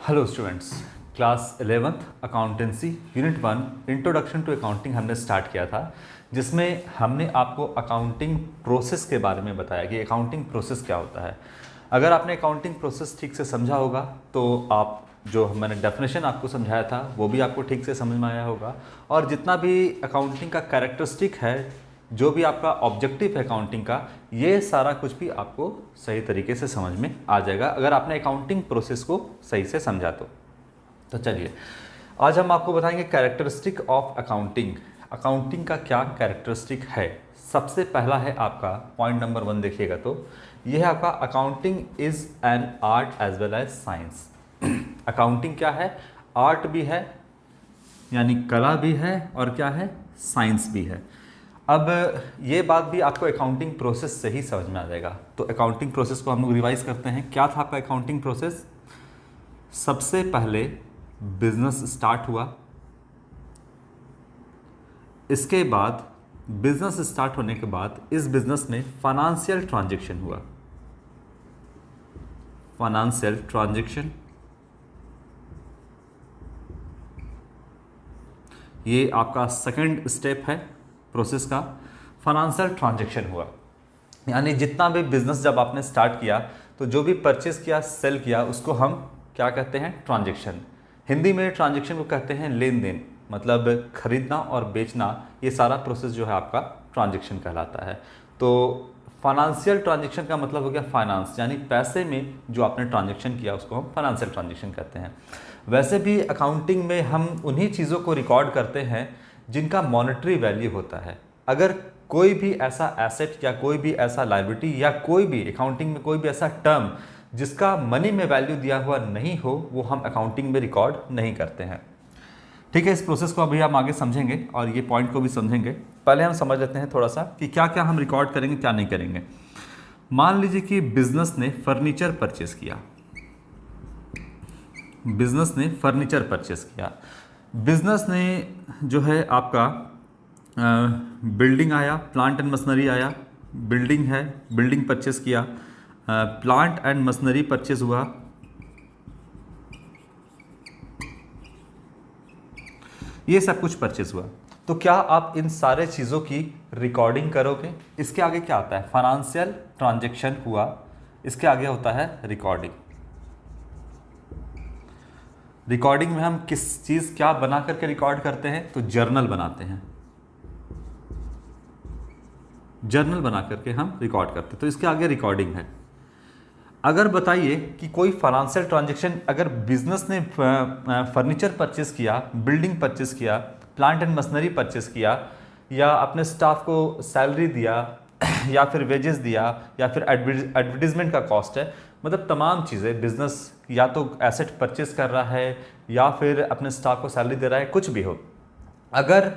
Hello students, class 11th accountancy unit 1 introduction to accounting हमने start किया था, जिसमें हमने आपको अकाउंटिंग प्रोसेस के बारे में बताया कि अकाउंटिंग प्रोसेस क्या होता है। अगर आपने अकाउंटिंग प्रोसेस ठीक से समझा होगा तो आप जो मैंने डेफिनेशन आपको समझाया था वो भी आपको ठीक से समझ में आया होगा, और जितना भी अकाउंटिंग का कैरेक्टरिस्टिक है, जो भी आपका ऑब्जेक्टिव है अकाउंटिंग का, ये सारा कुछ भी आपको सही तरीके से समझ में आ जाएगा अगर आपने अकाउंटिंग प्रोसेस को सही से समझा तो चलिए आज हम आपको बताएंगे कैरेक्टरिस्टिक ऑफ अकाउंटिंग। अकाउंटिंग का क्या कैरेक्टरिस्टिक है। सबसे पहला है आपका पॉइंट नंबर 1, देखिएगा तो यह है आपका accounting is an art as well as science. Accounting क्या है? आर्ट भी है, यानी कला भी है, और क्या है? साइंस भी है। अब ये बात भी आपको अकाउंटिंग प्रोसेस से ही समझ में आ जाएगा। तो अकाउंटिंग प्रोसेस को हम लोग रिवाइज करते हैं। क्या था आपका अकाउंटिंग प्रोसेस? सबसे पहले बिजनेस स्टार्ट हुआ, इसके बाद बिजनेस स्टार्ट होने के बाद इस बिजनेस में फाइनेंशियल ट्रांजैक्शन हुआ। फाइनेंशियल ट्रांजैक्शन, ये आपका सेकंड स्टेप है प्रोसेस का। फाइनेंशियल ट्रांजैक्शन हुआ, यानी जितना भी बिजनेस जब आपने स्टार्ट किया तो जो भी परचेस किया, सेल किया, उसको हम क्या कहते हैं? ट्रांजैक्शन। हिंदी में ट्रांजैक्शन को कहते हैं लेन देन, मतलब खरीदना और बेचना। ये सारा प्रोसेस जो है आपका ट्रांजैक्शन कहलाता है। तो फाइनेंशियल ट्रांजैक्शन का मतलब हो गया फाइनेंस, यानी पैसे में जो आपने ट्रांजैक्शन किया उसको हम फाइनेंशियल ट्रांजैक्शन कहते हैं। वैसे भी अकाउंटिंग में हम उन्हीं चीज़ों को रिकॉर्ड करते हैं जिनका मॉनेटरी वैल्यू होता है। अगर कोई भी ऐसा एसेट या कोई भी ऐसा लायबिलिटी या कोई भी अकाउंटिंग में कोई भी ऐसा टर्म जिसका मनी में वैल्यू दिया हुआ नहीं हो, वो हम अकाउंटिंग में रिकॉर्ड नहीं करते हैं। ठीक है, इस प्रोसेस को अभी हम आगे समझेंगे और ये पॉइंट को भी समझेंगे। पहले हम समझ लेते हैं थोड़ा सा कि क्या क्या हम रिकॉर्ड करेंगे, क्या नहीं करेंगे। मान लीजिए कि बिजनेस ने फर्नीचर परचेस किया। बिजनेस ने फर्नीचर परचेस किया। बिजनेस ने जो है आपका बिल्डिंग आया, प्लांट एंड मशीनरी आया। बिल्डिंग है, बिल्डिंग परचेस किया, प्लांट एंड मशीनरी परचेस हुआ, ये सब कुछ परचेस हुआ। तो क्या आप इन सारे चीज़ों की रिकॉर्डिंग करोगे? इसके आगे क्या आता है? फाइनेंशियल ट्रांजैक्शन हुआ, इसके आगे होता है रिकॉर्डिंग। रिकॉर्डिंग में हम किस चीज़ क्या बना करके रिकॉर्ड करते हैं? तो जर्नल बनाते हैं। जर्नल बना करके हम रिकॉर्ड करते हैं, तो इसके आगे रिकॉर्डिंग है। अगर बताइए कि कोई फाइनेंशियल ट्रांजैक्शन, अगर बिजनेस ने फर्नीचर परचेस किया, बिल्डिंग परचेस किया, प्लांट एंड मशीनरी परचेस किया, या अपने स्टाफ को सैलरी दिया, या फिर वेजेस दिया, या फिर एडवर्टीजमेंट का कॉस्ट है, मतलब तमाम चीज़ें, बिजनेस या तो एसेट परचेस कर रहा है या फिर अपने स्टाफ को सैलरी दे रहा है, कुछ भी हो, अगर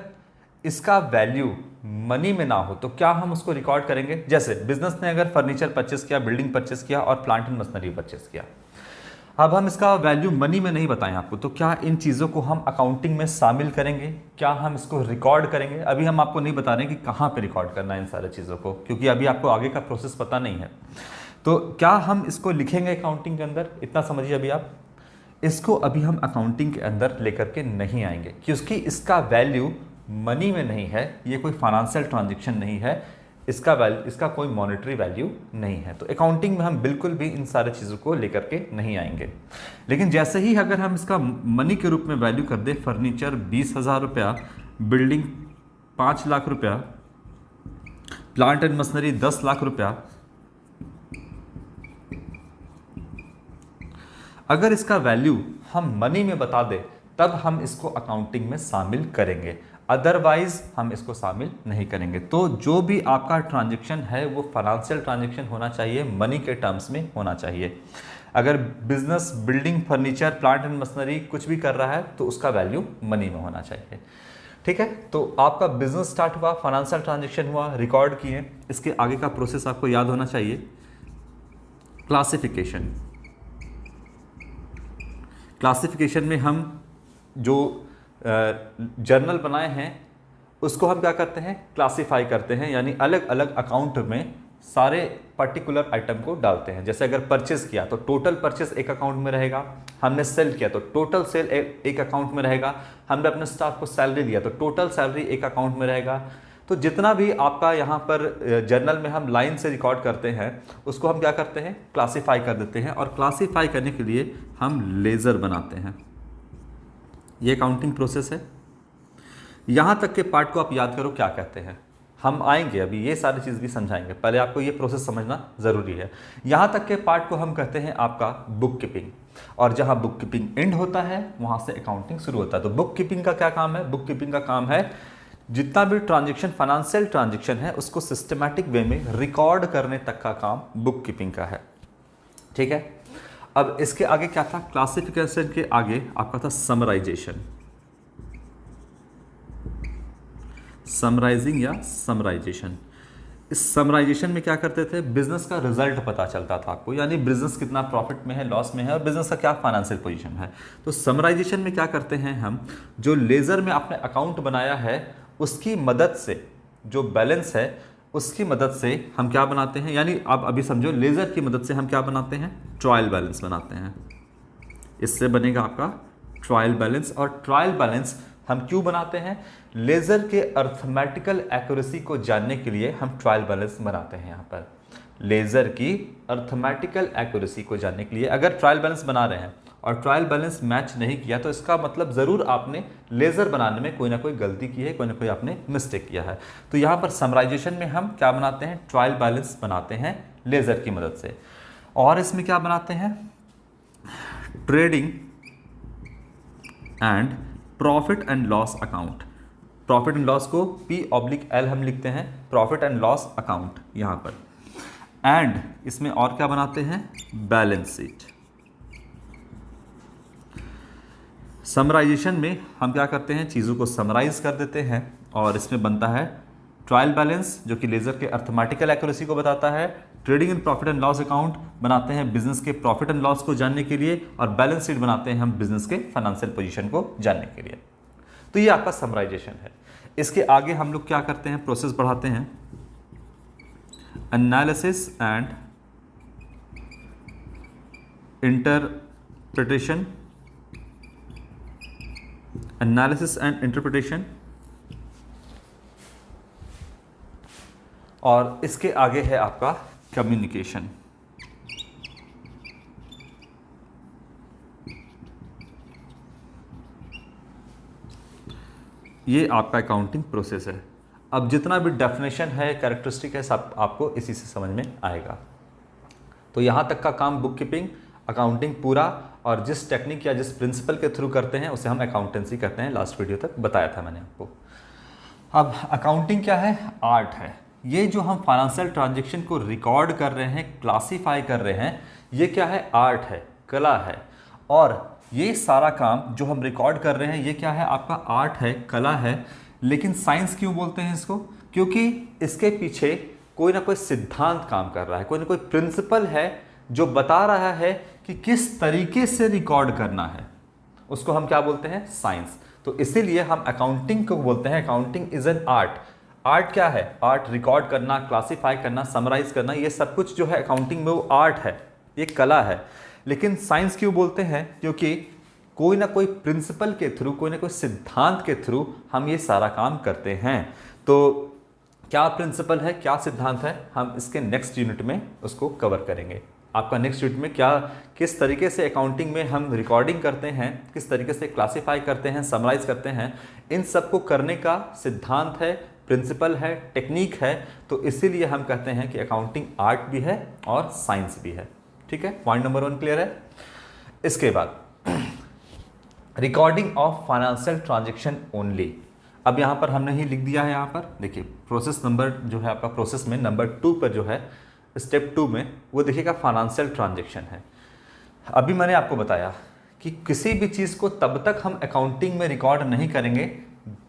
इसका वैल्यू मनी में ना हो तो क्या हम उसको रिकॉर्ड करेंगे? जैसे बिजनेस ने अगर फर्नीचर परचेस किया, बिल्डिंग परचेस किया और प्लांट एंड मशीनरी परचेस किया, अब हम इसका वैल्यू मनी में नहीं बताएं आपको, तो क्या इन चीज़ों को हम अकाउंटिंग में शामिल करेंगे? क्या हम इसको रिकॉर्ड करेंगे? अभी हम आपको नहीं बता रहे हैं कि कहाँ पे रिकॉर्ड करना है इन सारे चीज़ों को, क्योंकि अभी आपको आगे का प्रोसेस पता नहीं है। तो क्या हम इसको लिखेंगे अकाउंटिंग के अंदर? इतना समझिए अभी आप, इसको अभी हम अकाउंटिंग के अंदर लेकर के नहीं आएंगे, क्योंकि इसका वैल्यू मनी में नहीं है, ये कोई फाइनेंशियल ट्रांजैक्शन नहीं है, इसका कोई मॉनेटरी वैल्यू नहीं है। तो अकाउंटिंग में हम बिल्कुल भी इन सारे चीज़ों को लेकर के नहीं आएंगे। लेकिन जैसे ही अगर हम इसका मनी के रूप में वैल्यू कर दे, फर्नीचर 20,000 रुपया, बिल्डिंग 5 लाख रुपया, प्लांट एंड मशीनरी 10 लाख रुपया, अगर इसका वैल्यू हम मनी में बता दे तब हम इसको अकाउंटिंग में शामिल करेंगे, अदरवाइज हम इसको शामिल नहीं करेंगे। तो जो भी आपका ट्रांजैक्शन है वो फाइनेंशियल ट्रांजैक्शन होना चाहिए, मनी के टर्म्स में होना चाहिए। अगर business building, furniture, plant and machinery कुछ भी कर रहा है तो उसका वैल्यू मनी में होना चाहिए। ठीक है, तो आपका बिजनेस स्टार्ट हुआ, फाइनेंशियल ट्रांजैक्शन हुआ, रिकॉर्ड किए, इसके आगे का प्रोसेस आपको याद होना चाहिए। क्लासिफिकेशन। क्लासिफिकेशन में हम जो जर्नल बनाए हैं उसको हम क्या करते हैं? क्लासिफाई करते हैं, यानी अलग अलग अकाउंट में सारे पर्टिकुलर आइटम को डालते हैं। जैसे अगर परचेज किया तो टोटल परचेज एक अकाउंट में रहेगा, हमने सेल किया तो टोटल सेल एक अकाउंट में रहेगा, हमने अपने स्टाफ को सैलरी दिया तो टोटल सैलरी एक अकाउंट में रहेगा। तो जितना भी आपका यहाँ पर जर्नल में हम लाइन से रिकॉर्ड करते हैं उसको हम क्या करते हैं, क्लासीफाई कर देते हैं, और क्लासीफाई करने के लिए हम लेजर बनाते हैं। ये काउंटिंग प्रोसेस है। यहाँ तक के पार्ट को आप याद करो क्या कहते हैं, हम आएंगे अभी ये सारी चीज़ भी समझाएंगे, पहले आपको ये प्रोसेस समझना ज़रूरी है। यहाँ तक के पार्ट को हम कहते हैं आपका बुक कीपिंग, और जहाँ बुक कीपिंग एंड होता है वहाँ से अकाउंटिंग शुरू होता है। तो बुक कीपिंग का क्या काम है, बुक कीपिंग का काम है जितना भी ट्रांजेक्शन, फाइनेंशियल ट्रांजेक्शन है उसको सिस्टमैटिक वे में रिकॉर्ड करने तक का काम बुक कीपिंग का है। ठीक है, अब इसके आगे क्या था, क्लासिफिकेशन के आगे आपका था समराइजेशन, समराइजिंग या समराइजेशन। इस समराइजेशन में क्या करते थे, बिजनेस का रिजल्ट पता चलता था आपको, यानी बिजनेस कितना प्रॉफिट में है, लॉस में है, और बिजनेस का क्या फाइनेंशियल पोजीशन है। तो समराइजेशन में क्या करते हैं हम, जो लेजर में आपने अकाउंट बनाया है उसकी मदद से, जो बैलेंस है उसकी मदद से हम क्या बनाते हैं, यानी आप अभी समझो लेजर की मदद से हम क्या बनाते हैं, ट्रायल बैलेंस बनाते हैं। इससे बनेगा आपका ट्रायल बैलेंस। और ट्रायल बैलेंस हम क्यों बनाते हैं, लेजर के अर्थमेटिकल एक्यूरेसी को जानने के लिए हम ट्रायल बैलेंस बनाते हैं। यहाँ पर लेजर की अर्थमेटिकल एक्यूरेसी को जानने के लिए अगर ट्रायल बैलेंस बना रहे हैं और ट्रायल बैलेंस मैच नहीं किया तो इसका मतलब ज़रूर आपने लेजर बनाने में कोई ना कोई गलती की है, कोई ना कोई आपने मिस्टेक किया है। तो यहाँ पर समराइजेशन में हम क्या बनाते हैं, ट्रायल बैलेंस बनाते हैं लेजर की मदद से। और इसमें क्या बनाते हैं, trading and profit and loss account. Profit and loss को P/L हम लिखते हैं, प्रॉफिट एंड लॉस अकाउंट यहाँ पर। एंड इसमें और क्या बनाते हैं, बैलेंस शीट। समराइजेशन में हम क्या करते हैं, चीज़ों को समराइज कर देते हैं और इसमें बनता है ट्रायल बैलेंस जो कि लेजर के अर्थमेटिकल एक्यूरेसी को बताता है, trading and profit and loss account बनाते हैं बिजनेस के प्रॉफिट एंड लॉस को जानने के लिए, और बैलेंस शीट बनाते हैं हम बिजनेस के फाइनेंशियल पोजीशन को जानने के लिए। तो ये आपका समराइजेशन है। इसके आगे हम लोग क्या करते हैं, प्रोसेस बढ़ाते हैं, analysis and interpretation, analysis and interpretation. और इसके आगे है आपका कम्युनिकेशन। ये आपका अकाउंटिंग प्रोसेस है। अब जितना भी डेफिनेशन है, कैरेक्टरिस्टिक है, सब आपको इसी से समझ में आएगा। तो यहाँ तक का काम बुक कीपिंग, अकाउंटिंग पूरा, और जिस टेक्निक या जिस प्रिंसिपल के थ्रू करते हैं उसे हम अकाउंटेंसी कहते हैं। लास्ट वीडियो तक बताया था मैंने आपको। अब अकाउंटिंग क्या है, आर्ट है। ये जो हम फाइनेंशियल ट्रांजैक्शन को रिकॉर्ड कर रहे हैं, क्लासीफाई कर रहे हैं, ये क्या है, आर्ट है, कला है। और ये सारा काम जो हम रिकॉर्ड कर रहे हैं ये क्या है, आपका आर्ट है, कला है। लेकिन साइंस क्यों बोलते हैं इसको, क्योंकि इसके पीछे कोई ना कोई सिद्धांत काम कर रहा है, कोई ना कोई प्रिंसिपल है जो बता रहा है कि किस तरीके से रिकॉर्ड करना है। उसको हम क्या बोलते हैं, साइंस। तो इसीलिए हम अकाउंटिंग को बोलते हैं accounting is an art. Art क्या है, आर्ट रिकॉर्ड करना, क्लासीफाई करना, समराइज करना, ये सब कुछ जो है अकाउंटिंग में वो आर्ट है, ये कला है। लेकिन साइंस क्यों बोलते हैं, क्योंकि कोई ना कोई प्रिंसिपल के थ्रू, कोई ना कोई सिद्धांत के थ्रू हम ये सारा काम करते हैं। तो क्या प्रिंसिपल है, क्या सिद्धांत है, हम इसके नेक्स्ट यूनिट में उसको कवर करेंगे। आपका नेक्स्ट यूनिट में क्या, किस तरीके से अकाउंटिंग में हम रिकॉर्डिंग करते हैं, किस तरीके से क्लासीफाई करते हैं, समराइज करते हैं, इन सब को करने का सिद्धांत है, प्रिंसिपल है, टेक्निक है। तो इसीलिए हम कहते हैं कि अकाउंटिंग आर्ट भी है और साइंस भी है। ठीक है, पॉइंट नंबर 1 क्लियर है। इसके बाद recording of financial transaction only. अब यहाँ पर हमने ही लिख दिया है, यहाँ पर देखिए प्रोसेस नंबर जो है आपका, प्रोसेस में नंबर 2 पर जो है स्टेप 2 में वो देखिएगा फाइनेंशियल ट्रांजैक्शन है। अभी मैंने आपको बताया कि किसी भी चीज़ को तब तक हम अकाउंटिंग में रिकॉर्ड नहीं करेंगे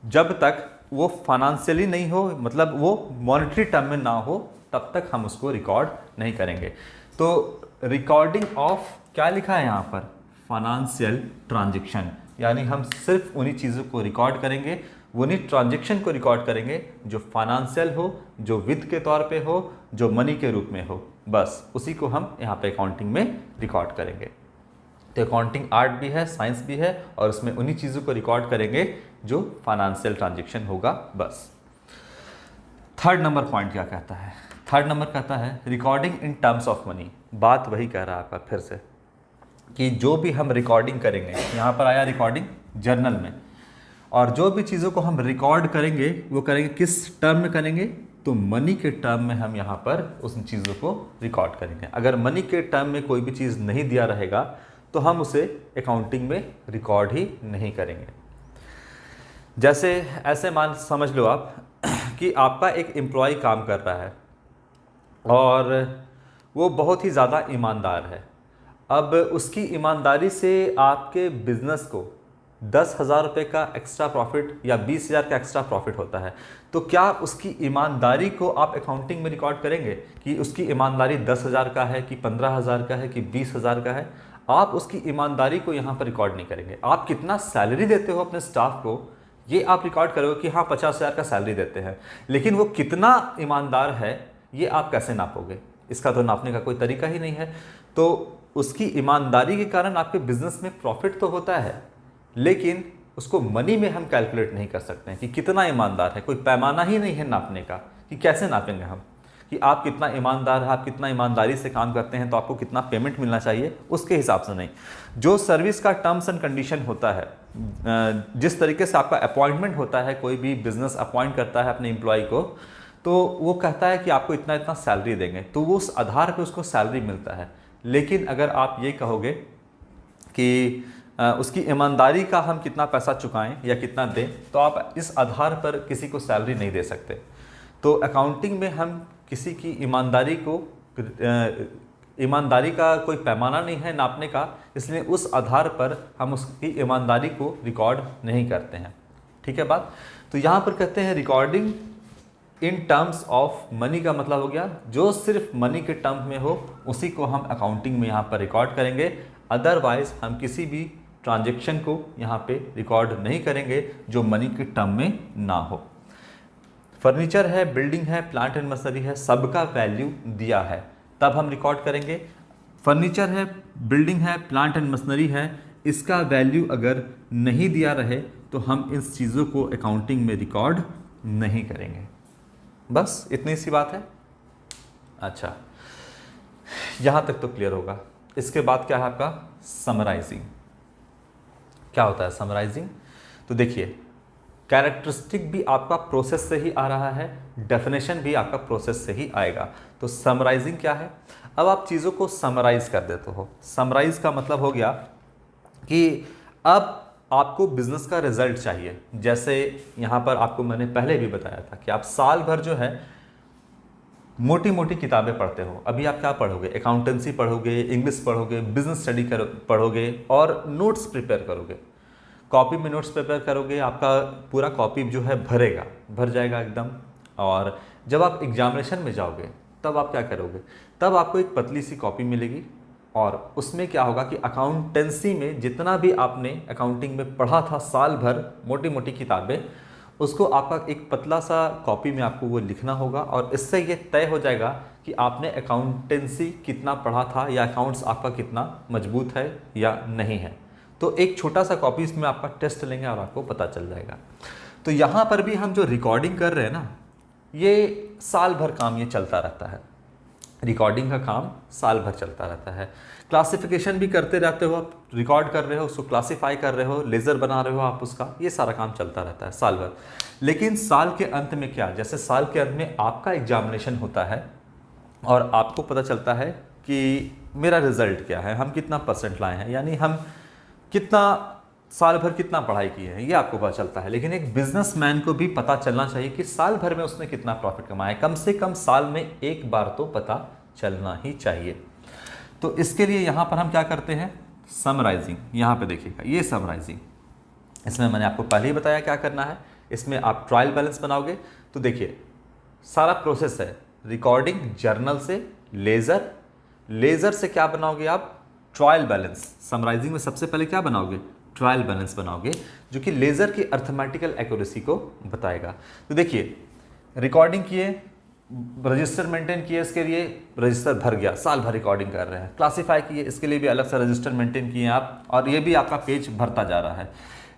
जब तक वो फाइनेंशियली नहीं हो, मतलब वो मॉनेटरी टर्म में ना हो, तब तक हम उसको रिकॉर्ड नहीं करेंगे। तो रिकॉर्डिंग ऑफ क्या लिखा है यहाँ पर, फाइनेंशियल ट्रांजैक्शन, यानी हम सिर्फ उन्हीं चीज़ों को रिकॉर्ड करेंगे वो उन्हीं ट्रांजेक्शन को रिकॉर्ड करेंगे जो फाइनेंशियल हो, जो वित्त के तौर पे हो, जो मनी के रूप में हो, बस उसी को हम यहाँ पे अकाउंटिंग में रिकॉर्ड करेंगे। तो अकाउंटिंग आर्ट भी है, साइंस भी है, और उसमें उन्हीं चीज़ों को रिकॉर्ड करेंगे जो फाइनेंशियल ट्रांजेक्शन होगा, बस। थर्ड नंबर पॉइंट क्या कहता है? थर्ड नंबर कहता है recording in terms of money. बात वही कह रहा है आपका फिर से कि जो भी हम रिकॉर्डिंग करेंगे, यहाँ पर आया रिकॉर्डिंग जर्नल में, और जो भी चीज़ों को हम रिकॉर्ड करेंगे वो करेंगे किस टर्म में करेंगे? तो मनी के टर्म में हम यहाँ पर उन चीज़ों को रिकॉर्ड करेंगे। अगर मनी के टर्म में कोई भी चीज़ नहीं दिया रहेगा तो हम उसे अकाउंटिंग में रिकॉर्ड ही नहीं करेंगे। जैसे ऐसे मान समझ लो आप कि आपका एक एम्प्लॉय काम कर रहा है और वो बहुत ही ज़्यादा ईमानदार है। अब उसकी ईमानदारी से आपके बिजनेस को 10,000 रुपये का एक्स्ट्रा प्रॉफिट या 20,000 का एक्स्ट्रा प्रॉफिट होता है, तो क्या उसकी ईमानदारी को आप अकाउंटिंग में रिकॉर्ड करेंगे कि उसकी ईमानदारी 10,000 का है कि 15,000 का है कि 20,000 का है? आप उसकी ईमानदारी को यहाँ पर रिकॉर्ड नहीं करेंगे। आप कितना सैलरी देते हो अपने स्टाफ को, ये आप रिकॉर्ड करोगे कि हाँ 50,000 का सैलरी देते हैं, लेकिन वो कितना ईमानदार है ये आप कैसे नापोगे? इसका तो नापने का कोई तरीका ही नहीं है। तो उसकी ईमानदारी के कारण आपके बिजनेस में प्रॉफिट तो होता है, लेकिन उसको मनी में हम कैलकुलेट नहीं कर सकते हैं कि कितना ईमानदार है। कोई पैमाना ही नहीं है नापने का कि कैसे नापेंगे हम कि आप कितना ईमानदार है, आप कितना ईमानदारी से काम करते हैं तो आपको कितना पेमेंट मिलना चाहिए, उसके हिसाब से नहीं। जो सर्विस का टर्म्स एंड कंडीशन होता है, जिस तरीके से आपका अपॉइंटमेंट होता है, कोई भी बिजनेस अपॉइंट करता है अपने एम्प्लॉय को, तो वो कहता है कि आपको इतना इतना सैलरी देंगे, तो वो उस आधार पर उसको सैलरी मिलता है। लेकिन अगर आप ये कहोगे कि उसकी ईमानदारी का हम कितना पैसा चुकाएं या कितना दें, तो आप इस आधार पर किसी को सैलरी नहीं दे सकते। तो अकाउंटिंग में हम किसी की ईमानदारी को, ईमानदारी का कोई पैमाना नहीं है नापने का, इसलिए उस आधार पर हम उसकी ईमानदारी को रिकॉर्ड नहीं करते हैं। ठीक है बात? तो यहाँ पर कहते हैं recording in terms of money का मतलब हो गया जो सिर्फ मनी के टर्म में हो उसी को हम अकाउंटिंग में यहाँ पर रिकॉर्ड करेंगे। अदरवाइज हम किसी भी ट्रांजैक्शन को यहाँ पे रिकॉर्ड नहीं करेंगे जो मनी के टर्म में ना हो। फर्नीचर है, बिल्डिंग है, प्लांट एंड मशीनरी है, सबका वैल्यू दिया है तब हम रिकॉर्ड करेंगे। फर्नीचर है, बिल्डिंग है, प्लांट एंड मशीनरी है, इसका वैल्यू अगर नहीं दिया रहे तो हम इस चीज़ों को अकाउंटिंग में रिकॉर्ड नहीं करेंगे। बस इतनी सी बात है। अच्छा, यहाँ तक तो क्लियर होगा। इसके बाद क्या है आपका समराइजिंग। क्या होता है समराइजिंग? तो देखिए, कैरेक्टरिस्टिक भी आपका प्रोसेस से ही आ रहा है, डेफिनेशन भी आपका प्रोसेस से ही आएगा। तो समराइजिंग क्या है? अब आप चीज़ों को समराइज कर देते हो। समराइज का मतलब हो गया कि अब आपको बिजनेस का रिजल्ट चाहिए। जैसे यहाँ पर आपको मैंने पहले भी बताया था कि आप साल भर जो है मोटी मोटी किताबें पढ़ते हो। अभी आप क्या पढ़ोगे? अकाउंटेंसी पढ़ोगे, इंग्लिश पढ़ोगे, बिजनेस स्टडी पढ़ोगे और नोट्स प्रिपेयर करोगे। कॉपी में नोट्स प्रिपेयर करोगे, आपका पूरा कॉपी जो है भर जाएगा एकदम। और जब आप एग्जामिनेशन में जाओगे तब आप क्या करोगे? तब आपको एक पतली सी कॉपी मिलेगी और उसमें क्या होगा कि अकाउंटेंसी में जितना भी आपने अकाउंटिंग में पढ़ा था साल भर मोटी मोटी किताबें, उसको आपका एक पतला सा कॉपी में आपको वो लिखना होगा और इससे ये तय हो जाएगा कि आपने अकाउंटेंसी कितना पढ़ा था या अकाउंट्स आपका कितना मजबूत है या नहीं है। तो एक छोटा सा कॉपी इसमें आपका टेस्ट लेंगे और आपको पता चल जाएगा। तो यहाँ पर भी हम जो रिकॉर्डिंग कर रहे हैं ना, ये साल भर काम ये चलता रहता है। रिकॉर्डिंग का काम साल भर चलता रहता है। क्लासिफिकेशन भी करते रहते हो, आप रिकॉर्ड कर रहे हो, उसको क्लासीफाई कर रहे हो, लेज़र बना रहे हो आप उसका, ये सारा काम चलता रहता है साल भर। लेकिन साल के अंत में क्या, जैसे साल के अंत में आपका एग्जामिनेशन होता है और आपको पता चलता है कि मेरा रिजल्ट क्या है, हम कितना परसेंट लाए हैं, यानी हम कितना साल भर कितना पढ़ाई की है, ये आपको पता चलता है। लेकिन एक बिजनेसमैन को भी पता चलना चाहिए कि साल भर में उसने कितना प्रॉफिट कमाया, कम से कम साल में एक बार तो पता चलना ही चाहिए। तो इसके लिए यहाँ पर हम क्या करते हैं? समराइजिंग। यहाँ पे देखिएगा, ये समराइजिंग, इसमें मैंने आपको पहले ही बताया क्या करना है। इसमें आप ट्रायल बैलेंस बनाओगे। तो देखिए सारा प्रोसेस है, रिकॉर्डिंग जर्नल से, लेज़र से क्या बनाओगे आप? Trial balance. समराइजिंग में सबसे पहले क्या बनाओगे? ट्रायल बैलेंस बनाओगे जो कि लेज़र की अर्थमेटिकल एक्यूरेसी को बताएगा। तो देखिए, रिकॉर्डिंग किए, रजिस्टर मेंटेन किए, इसके लिए रजिस्टर भर गया, साल भर रिकॉर्डिंग कर रहे हैं। क्लासीफाई किए, इसके लिए भी अलग से रजिस्टर मेंटेन किए आप, और ये भी आपका पेज भरता जा रहा है।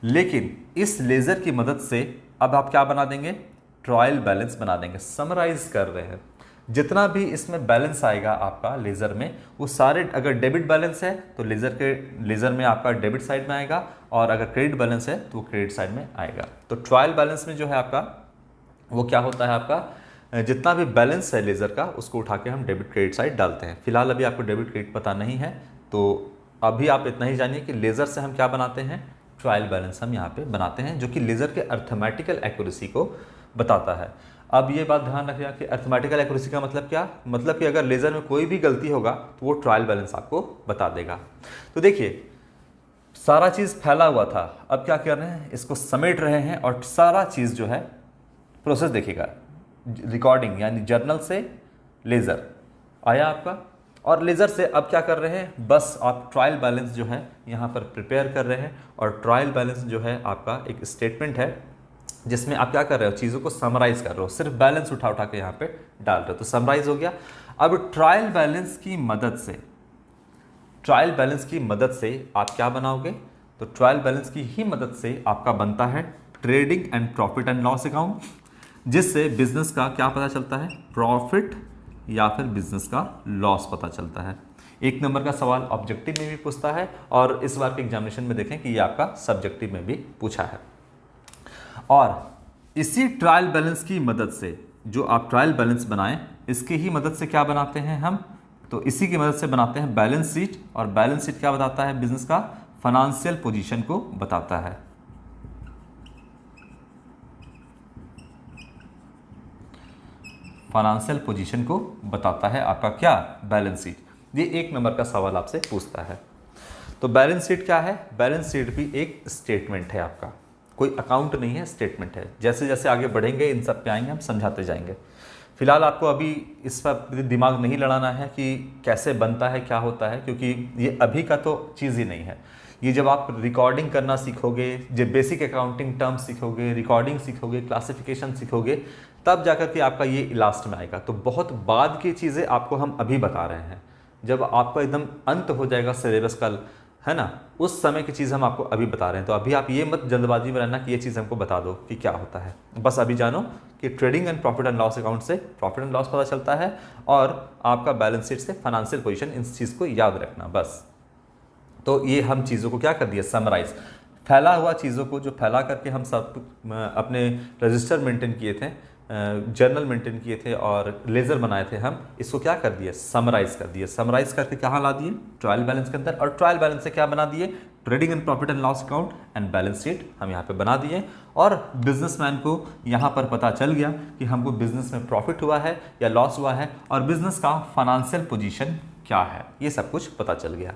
लेकिन इस लेज़र की मदद से अब आप क्या बना देंगे, ट्रायल बैलेंस बना देंगे। समराइज कर रहे हैं, जितना भी इसमें बैलेंस आएगा आपका लेज़र में, वो सारे, अगर डेबिट बैलेंस है तो लेज़र में आपका डेबिट साइड में आएगा, और अगर क्रेडिट बैलेंस है तो वो क्रेडिट साइड में आएगा। तो ट्रायल बैलेंस में जो है आपका वो क्या होता है, आपका जितना भी बैलेंस है लेज़र का उसको उठा के हम डेबिट क्रेडिट साइड डालते हैं। फिलहाल अभी आपको डेबिट क्रेडिट पता नहीं है, तो अभी आप इतना ही जानिए कि लेज़र से हम क्या बनाते हैं, ट्रायल बैलेंस हम यहाँ पे बनाते हैं, जो कि लेज़र के अर्थमेटिकल एक्यूरेसी को बताता है। अब ये बात ध्यान रखिएगा कि अर्थमेटिकल एक्यूरेसी का मतलब क्या, मतलब कि अगर लेज़र में कोई भी गलती होगा तो वो ट्रायल बैलेंस आपको बता देगा। तो देखिए, सारा चीज़ फैला हुआ था, अब क्या कर रहे हैं, इसको समेट रहे हैं, और सारा चीज़ जो है प्रोसेस देखिएगा, रिकॉर्डिंग यानी जर्नल से लेज़र आया आपका, और लेज़र से अब क्या कर रहे हैं, बस आप ट्रायल बैलेंस जो है यहाँ पर प्रिपेयर कर रहे हैं। और ट्रायल बैलेंस जो है आपका एक स्टेटमेंट है जिसमें आप क्या कर रहे हो, चीज़ों को समराइज़ कर रहे हो, सिर्फ बैलेंस उठा उठा के यहाँ पे डाल रहे हो, तो समराइज़ हो गया। अब ट्रायल बैलेंस की मदद से आप क्या बनाओगे, तो ट्रायल बैलेंस की ही मदद से आपका बनता है trading and profit and loss account, जिससे बिजनेस का क्या पता चलता है, प्रॉफिट या फिर बिजनेस का लॉस पता चलता है। एक नंबर का सवाल ऑब्जेक्टिव में भी पूछता है, और इस बार के एग्जामिनेशन में देखें कि ये आपका सब्जेक्टिव में भी पूछा है। और इसी ट्रायल बैलेंस की मदद से, जो आप ट्रायल बैलेंस बनाएं, इसकी ही मदद से क्या बनाते हैं हम, तो इसी की मदद से बनाते हैं बैलेंस शीट। और बैलेंस शीट क्या बताता है, बिजनेस का फाइनेंशियल पोजीशन को बताता है। फाइनेंशियल पोजीशन को बताता है आपका क्या, बैलेंस शीट। ये एक नंबर का सवाल आपसे पूछता है। तो बैलेंस शीट क्या है, बैलेंस शीट भी एक स्टेटमेंट है आपका, कोई अकाउंट नहीं है, स्टेटमेंट है। जैसे जैसे आगे बढ़ेंगे इन सब पे आएंगे, हम समझाते जाएंगे। फिलहाल आपको अभी इस पर दिमाग नहीं लड़ाना है कि कैसे बनता है, क्या होता है, क्योंकि ये अभी का तो चीज़ ही नहीं है। ये जब आप रिकॉर्डिंग करना सीखोगे, जब बेसिक अकाउंटिंग टर्म्स सीखोगे, रिकॉर्डिंग सीखोगे, क्लासिफिकेशन सीखोगे, तब जाकर के आपका ये लास्ट में आएगा। तो बहुत बाद की चीज़ें आपको हम अभी बता रहे हैं, जब आपका एकदम अंत हो जाएगा सिलेबस का, है ना, उस समय की चीज़ हम आपको अभी बता रहे हैं। तो अभी आप ये मत जल्दबाजी में रहना कि ये चीज़ हमको बता दो कि क्या होता है। बस अभी जानो कि trading and profit and loss account से प्रॉफिट एंड लॉस पता चलता है, और आपका बैलेंस शीट से फाइनेंशियल पोजीशन, इस चीज़ को याद रखना बस। तो ये हम चीज़ों को क्या कर दिया, समराइज। फैला हुआ चीज़ों को, जो फैला करके हम सब अपने रजिस्टर मेंटेन किए थे, जर्नल मेंटेन किए थे और लेज़र बनाए थे, हम इसको क्या कर दिए, समराइज कर दिए। समराइज करके कहाँ ला दिए, ट्रायल बैलेंस के अंदर। और ट्रायल बैलेंस से क्या बना दिए, trading and profit and loss account and balance sheet हम यहाँ पे बना दिए। और बिजनेसमैन को यहाँ पर पता चल गया कि हमको बिजनेस में प्रॉफिट हुआ है या लॉस हुआ है, और बिजनेस का फाइनेंशियल पोजीशन क्या है, ये सब कुछ पता चल गया।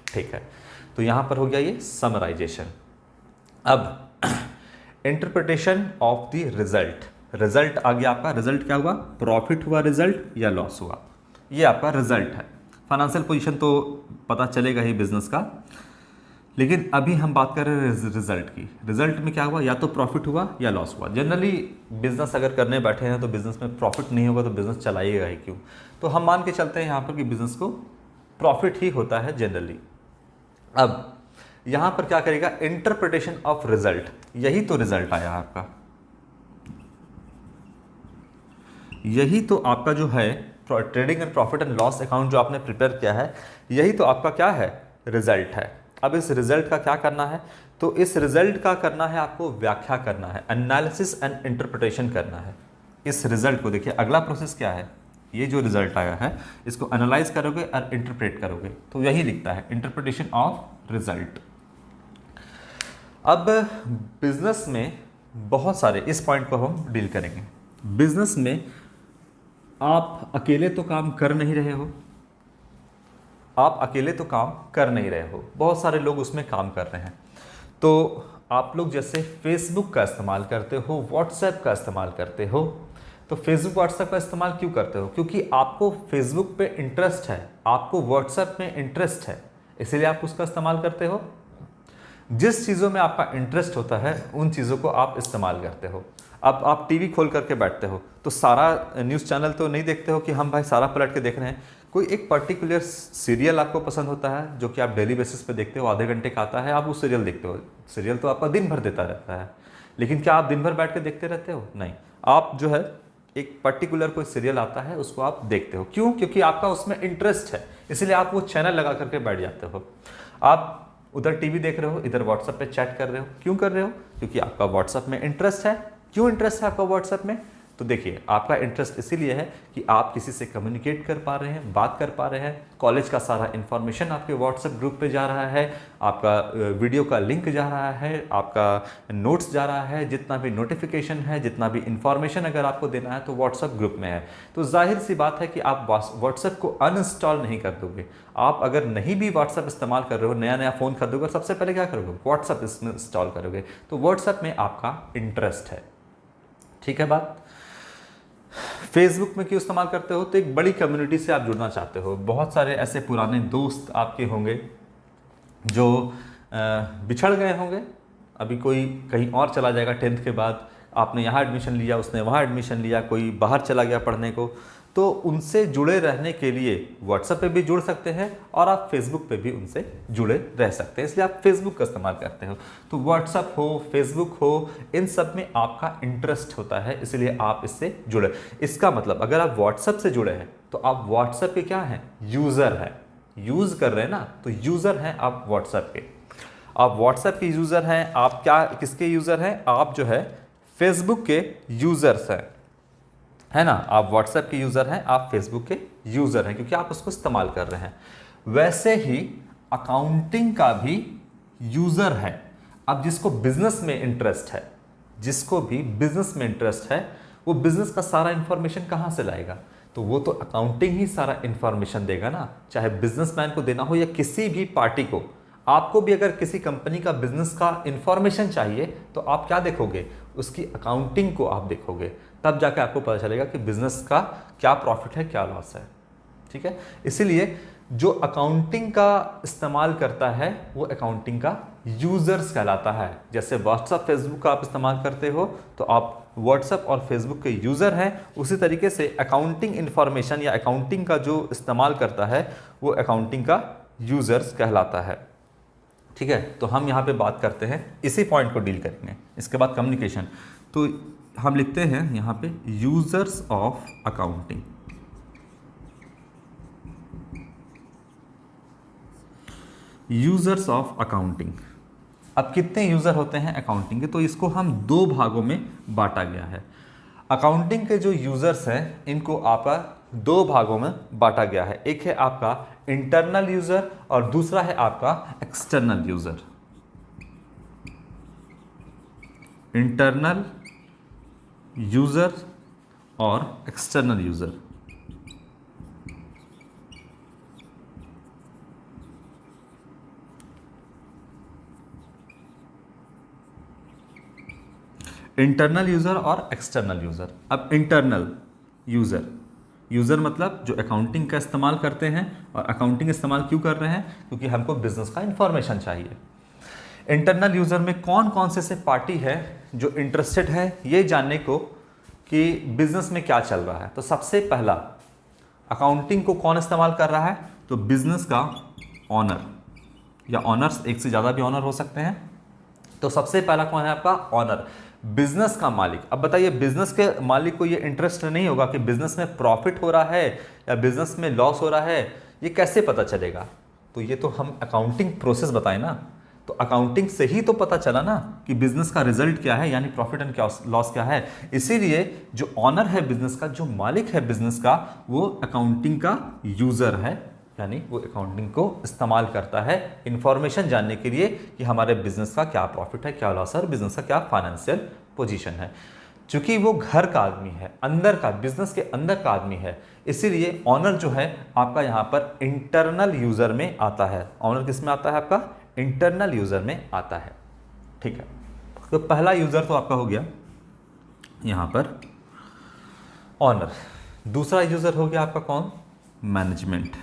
ठीक है, तो यहाँ पर हो गया ये समराइजेशन। अब interpretation of the result. Result आ गया आपका, रिजल्ट क्या हुआ, प्रॉफिट हुआ, रिजल्ट या लॉस हुआ, ये आपका रिजल्ट है। फाइनेंशियल पोजीशन तो पता चलेगा ही बिजनेस का, लेकिन अभी हम बात कर रहे हैं रिजल्ट की। रिजल्ट में क्या हुआ, या तो प्रॉफिट हुआ या लॉस हुआ। जनरली बिजनेस अगर करने बैठे हैं तो बिजनेस में प्रॉफिट नहीं होगा तो बिजनेस चलाइएगा ही क्यों। तो हम मान के चलते हैं यहाँ पर कि बिजनेस को प्रॉफिट ही होता है जनरली। अब यहाँ पर क्या करेगा, इंटरप्रिटेशन ऑफ रिजल्ट, यही तो रिजल्ट आया आपका, यही तो आपका जो है trading and profit and loss account जो आपने प्रिपेयर किया है, यही तो आपका क्या है, रिजल्ट है। अब इस रिजल्ट का क्या करना है, तो इस रिजल्ट का करना है आपको व्याख्या करना है, एनालिसिस एंड इंटरप्रिटेशन करना है। इस रिजल्ट को देखिए, अगला प्रोसेस क्या है, ये जो रिजल्ट आया है इसको एनालाइज करोगे और इंटरप्रेट करोगे, तो यही लिखता है इंटरप्रिटेशन ऑफ रिजल्ट। अब बिजनेस में बहुत सारे, इस पॉइंट को हम डील करेंगे। बिजनेस में आप अकेले तो काम कर नहीं रहे हो, आप अकेले तो काम कर नहीं रहे हो, बहुत सारे लोग उसमें काम कर रहे हैं। तो आप लोग जैसे फेसबुक का इस्तेमाल करते हो, व्हाट्सएप का इस्तेमाल करते हो, तो फेसबुक व्हाट्सएप का इस्तेमाल क्यों करते हो, क्योंकि आपको फेसबुक पे इंटरेस्ट है, आपको व्हाट्सएप में इंटरेस्ट है, इसीलिए आप उसका इस्तेमाल करते हो। जिस चीज़ों में आपका इंटरेस्ट होता है उन चीज़ों को आप इस्तेमाल करते हो। अब आप टीवी खोल करके बैठते हो तो सारा न्यूज़ चैनल तो नहीं देखते हो कि हम भाई सारा पलट के देख रहे हैं। कोई एक पर्टिकुलर सीरियल आपको पसंद होता है जो कि आप डेली बेसिस पे देखते हो, आधे घंटे का आता है, आप उस सीरियल देखते हो। सीरियल तो आपका दिन भर देता रहता है, लेकिन क्या आप दिन भर बैठ के देखते रहते हो? नहीं, आप जो है एक पर्टिकुलर कोई सीरियल आता है उसको आप देखते हो। क्यों? क्योंकि आपका उसमें इंटरेस्ट है, इसलिए आप वो चैनल लगा करके बैठ जाते हो। आप उधर टीवी देख रहे हो, इधर व्हाट्सएप पे चैट कर रहे हो। क्यों कर रहे हो? क्योंकि आपका व्हाट्सएप में इंटरेस्ट है। क्यों इंटरेस्ट है आपका व्हाट्सएप में? तो देखिए, आपका इंटरेस्ट इसीलिए है कि आप किसी से कम्युनिकेट कर पा रहे हैं, बात कर पा रहे हैं, कॉलेज का सारा इन्फॉर्मेशन आपके व्हाट्सएप ग्रुप पे जा रहा है, आपका वीडियो का लिंक जा रहा है, आपका नोट्स जा रहा है, जितना भी नोटिफिकेशन है, जितना भी इन्फॉर्मेशन अगर आपको देना है तो व्हाट्सएप ग्रुप में है। तो जाहिर सी बात है कि आप व्हाट्सएप को अनइंस्टॉल नहीं कर दोगे। आप अगर नहीं भी व्हाट्सएप इस्तेमाल कर रहे हो, नया नया फ़ोन खरीदोगे, सबसे पहले क्या करोगे? व्हाट्सएप इसमें इंस्टॉल करोगे। तो व्हाट्सएप में आपका इंटरेस्ट है। ठीक है बात। फेसबुक में क्यों इस्तेमाल करते हो? तो एक बड़ी कम्युनिटी से आप जुड़ना चाहते हो। बहुत सारे ऐसे पुराने दोस्त आपके होंगे जो बिछड़ गए होंगे, अभी कोई कहीं और चला जाएगा 10th के बाद, आपने यहाँ एडमिशन लिया, उसने वहाँ एडमिशन लिया, कोई बाहर चला गया पढ़ने को, तो उनसे जुड़े रहने के लिए व्हाट्सएप पे भी जुड़ सकते हैं और आप फेसबुक पे भी उनसे जुड़े रह सकते हैं, इसलिए आप फेसबुक का इस्तेमाल करते हो। तो व्हाट्सएप हो, फेसबुक हो, इन सब में आपका इंटरेस्ट होता है, इसलिए आप इससे जुड़े। इसका मतलब अगर आप व्हाट्सएप से जुड़े हैं तो आप व्हाट्सएप के क्या हैं? यूज़र हैं। यूज़ कर रहे हैं ना, तो यूज़र हैं आप व्हाट्सएप के। आप व्हाट्सएप के यूज़र हैं। आप क्या किसके यूज़र हैं? आप जो है फेसबुक के यूज़र्स हैं, है ना। आप व्हाट्सएप के यूज़र हैं, आप फेसबुक के यूज़र हैं, क्योंकि आप उसको इस्तेमाल कर रहे हैं। वैसे ही अकाउंटिंग का भी यूज़र है। अब जिसको बिजनेस में इंटरेस्ट है, जिसको भी बिजनेस में इंटरेस्ट है, वो बिजनेस का सारा इंफॉर्मेशन कहाँ से लाएगा? तो वो तो अकाउंटिंग ही सारा इंफॉर्मेशन देगा ना, चाहे बिजनेसमैन को देना हो या किसी भी पार्टी को। आपको भी अगर किसी कंपनी का बिजनेस का इंफॉर्मेशन चाहिए तो आप क्या देखोगे? उसकी अकाउंटिंग को आप देखोगे, तब जाके आपको पता चलेगा कि बिजनेस का क्या प्रॉफिट है, क्या लॉस है। ठीक है, इसीलिए जो अकाउंटिंग का इस्तेमाल करता है वो अकाउंटिंग का यूजर्स कहलाता है। जैसे व्हाट्सएप, फेसबुक का आप इस्तेमाल करते हो तो आप व्हाट्सएप और फेसबुक के यूज़र हैं, उसी तरीके से अकाउंटिंग इंफॉर्मेशन या अकाउंटिंग का जो इस्तेमाल करता है वो अकाउंटिंग का यूजर्स कहलाता है। ठीक है, तो हम यहाँ पे बात करते हैं, इसी पॉइंट को डील करेंगे। इसके बाद कम्युनिकेशन, तो हम लिखते हैं यहाँ पे users of accounting. Users of accounting. अब कितने यूजर होते हैं अकाउंटिंग के? तो इसको हम दो भागों में बांटा गया है। अकाउंटिंग के जो यूजर्स हैं इनको आपका दो भागों में बांटा गया है। एक है आपका इंटरनल यूजर और दूसरा है आपका एक्सटर्नल यूजर। इंटरनल यूजर और एक्सटर्नल यूजर। इंटरनल यूजर और एक्सटर्नल यूजर। अब इंटरनल यूजर, यूजर मतलब जो अकाउंटिंग का इस्तेमाल करते हैं, और अकाउंटिंग इस्तेमाल क्यों कर रहे हैं? क्योंकि हमको बिजनेस का इंफॉर्मेशन चाहिए। इंटरनल यूजर में कौन कौन से पार्टी है जो इंटरेस्टेड है ये जानने को कि बिजनेस में क्या चल रहा है। तो सबसे पहला, अकाउंटिंग को कौन इस्तेमाल कर रहा है? तो बिजनेस का ऑनर या ऑनर्स, एक से ज़्यादा भी ऑनर हो सकते हैं। तो सबसे पहला कौन है आपका? ऑनर, बिजनेस का मालिक। अब बताइए, बिजनेस के मालिक को ये इंटरेस्ट नहीं होगा कि बिजनेस में प्रॉफिट हो रहा है या बिजनेस में लॉस हो रहा है, ये कैसे पता चलेगा? तो ये तो हम अकाउंटिंग प्रोसेस बताएं ना, तो अकाउंटिंग से ही तो पता चला ना कि बिजनेस का रिजल्ट क्या है, यानी प्रॉफिट एंड लॉस क्या है। इसीलिए जो ऑनर है बिजनेस का, जो मालिक है बिजनेस का, वो अकाउंटिंग का यूजर है, यानी वो अकाउंटिंग को इस्तेमाल करता है इंफॉर्मेशन जानने के लिए कि हमारे बिजनेस का क्या प्रॉफिट है, क्या लॉस है और बिजनेस का क्या फाइनेंशियल पोजीशन है। चूंकि वो घर का आदमी है, अंदर का, बिजनेस के अंदर का आदमी है, इसीलिए ऑनर जो है आपका यहाँ पर इंटरनल यूजर में आता है। ऑनर किस में आता है? आपका इंटरनल यूजर में आता है। ठीक है, तो पहला यूजर तो आपका हो गया यहाँ पर ऑनर। दूसरा यूजर हो गया आपका कौन? मैनेजमेंट।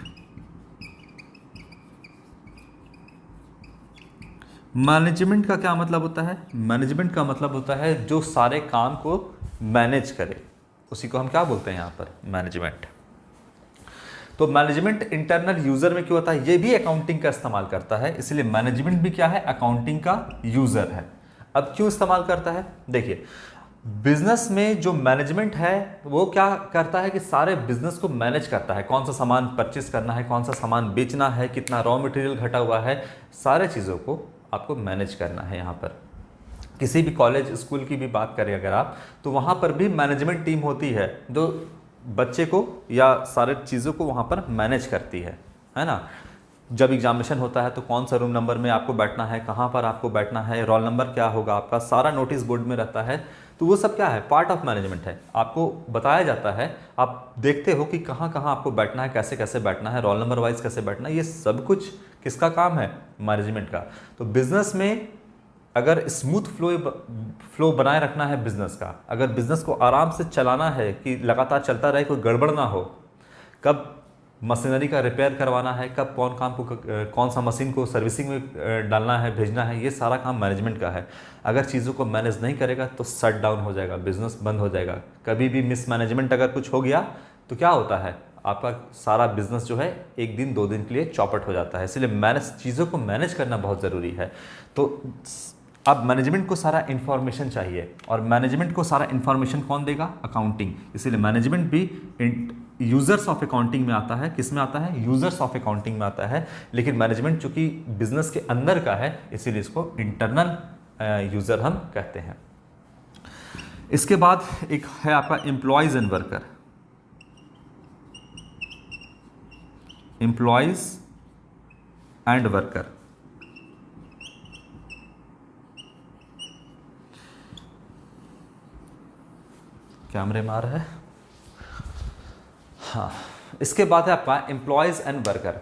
मैनेजमेंट का क्या मतलब होता है? मैनेजमेंट का मतलब होता है जो सारे काम को मैनेज करे, उसी को हम क्या बोलते हैं यहाँ पर? मैनेजमेंट। तो मैनेजमेंट इंटरनल यूजर में क्यों होता है? ये भी अकाउंटिंग का इस्तेमाल करता है, इसलिए मैनेजमेंट भी क्या है? अकाउंटिंग का यूजर है। अब क्यों इस्तेमाल करता है? देखिए, बिजनेस में जो मैनेजमेंट है वो क्या करता है कि सारे बिजनेस को मैनेज करता है। कौन सा सामान परचेस करना है, कौन सा सामान बेचना है, कितना रॉ मटेरियल घटा हुआ है, सारे चीज़ों को आपको मैनेज करना है। यहाँ पर किसी भी कॉलेज स्कूल की भी बात करें अगर आप, तो वहाँ पर भी मैनेजमेंट टीम होती है जो बच्चे को या सारे चीज़ों को वहाँ पर मैनेज करती है ना। जब एग्जामिनेशन होता है तो कौन सा रूम नंबर में आपको बैठना है, कहाँ पर आपको बैठना है, रोल नंबर क्या होगा आपका, सारा नोटिस बोर्ड में रहता है। तो वो सब क्या है? पार्ट ऑफ मैनेजमेंट है। आपको बताया जाता है, आप देखते हो कि कहाँ कहाँ आपको बैठना है, कैसे कैसे बैठना है, रोल नंबर वाइज कैसे बैठना है। ये सब कुछ किसका काम है? मैनेजमेंट का। तो बिजनेस में अगर स्मूथ फ्लो बनाए रखना है बिजनेस का, अगर बिजनेस को आराम से चलाना है कि लगातार चलता रहे, कोई गड़बड़ ना हो, कब मशीनरी का रिपेयर करवाना है, कब कौन काम को कौन सा मशीन को सर्विसिंग में डालना है, भेजना है, ये सारा काम मैनेजमेंट का है। अगर चीज़ों को मैनेज नहीं करेगा तो शट डाउन हो जाएगा, बिजनेस बंद हो जाएगा। कभी भी मिस मैनेजमेंट अगर कुछ हो गया तो क्या होता है? आपका सारा बिजनेस जो है एक दिन दो दिन के लिए चौपट हो जाता है। इसलिए चीज़ों को मैनेज करना बहुत ज़रूरी है। तो अब मैनेजमेंट को सारा इन्फॉर्मेशन चाहिए, और मैनेजमेंट को सारा इन्फॉर्मेशन कौन देगा? अकाउंटिंग। इसीलिए मैनेजमेंट भी यूजर्स ऑफ अकाउंटिंग में आता है। किस में आता है? यूजर्स ऑफ अकाउंटिंग में आता है। लेकिन मैनेजमेंट चूंकि बिजनेस के अंदर का है, इसीलिए इसको इंटरनल यूजर हम कहते हैं। इसके बाद एक है आपका employees and worker. Employees and worker, कैमरे में आ रहा है? हाँ। इसके बाद है आपका एम्प्लॉयज़ एंड वर्कर।